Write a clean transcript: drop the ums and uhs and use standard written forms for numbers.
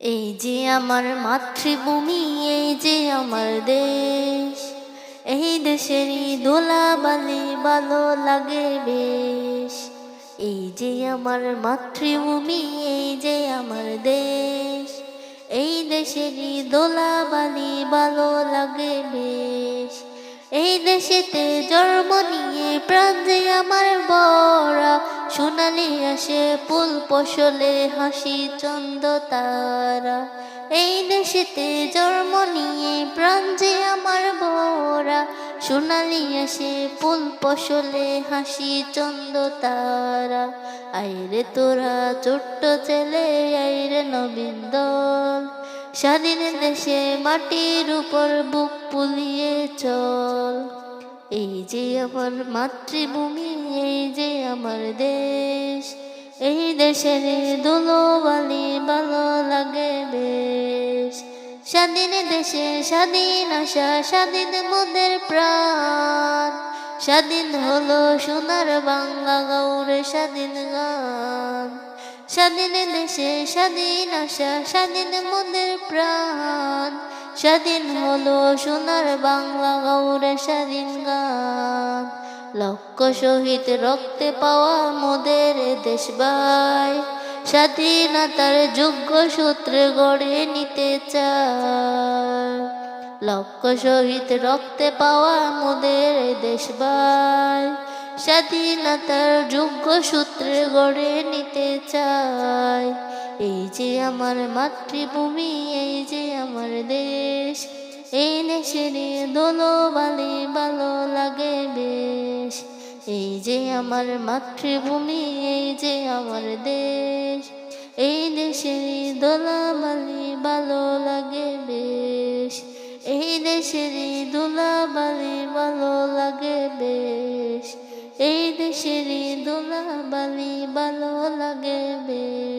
এই যে আমার মাতৃভূমি, এই যে আমার দেশ, এই দেশেরই ধুলাবালি ভালো লাগে বেশ। এই যে আমার মাতৃভূমি, এই যে আমার দেশ, এই দেশেরই ধুলাবালি ভালো লাগে বেশ। এই দেশেতে জন্ম নিয়ে প্রাণ যে আমার বড়া, সোনালি আসে ফুল ফসলে হাসি চন্দ তারা। এই দেশেতে জন্ম নিয়ে প্রাণ যে আমার বড়া, সোনালি আসে ফুল ফসলে হাসি চন্দ তারা। আইরে তোরা ছোট্ট ছেলে, আইরে নবীন দল, স্বাধীন দেশে মাটির উপর বুক ফুলিয়ে চল। এই যে আমার মাতৃভূমি, এই যে আমার দেশ, এই দেশের ধুলোবালি ভালো লাগে বেশ। স্বাধীন দেশে স্বাধীন আশা, স্বাধীন মোদের প্রাণ, স্বাধীন হলো সোনার বাংলা গৌরে স্বাধীন গান। স্বাধীন দেশে স্বাধীন আশা, স্বাধীন মোদের প্রাণ, স্বাধীন হলো সোনার বাংলা গৌরে স্বাধীন গান। লক্ষ শহীদ রক্তে পাওয়া মোদের দেশ ভাই, স্বাধীনতার যোগ্য সূত্রে গড়ে নিতে চায়। লক্ষ শহীদ রক্তে পাওয়া মোদের দেশ ভাই, স্বাধীনতার যোগ্য সূত্রে গড়ে নিতে চায়। এই যে আমার মাতৃভূমি, এই যে আমার দেশ, এই দেশের ধুলোবালি ভালো লাগে বেশ। এই যে আমার মাতৃভূমি, এই যে আমার দেশ, এই দেশের ধুলোবালি ভালো লাগে বেশ। এই দেশের ধুলোবালি ভালো লাগে বেশ। এই দেশের ধুলাবালি ভালো লাগে বেশ।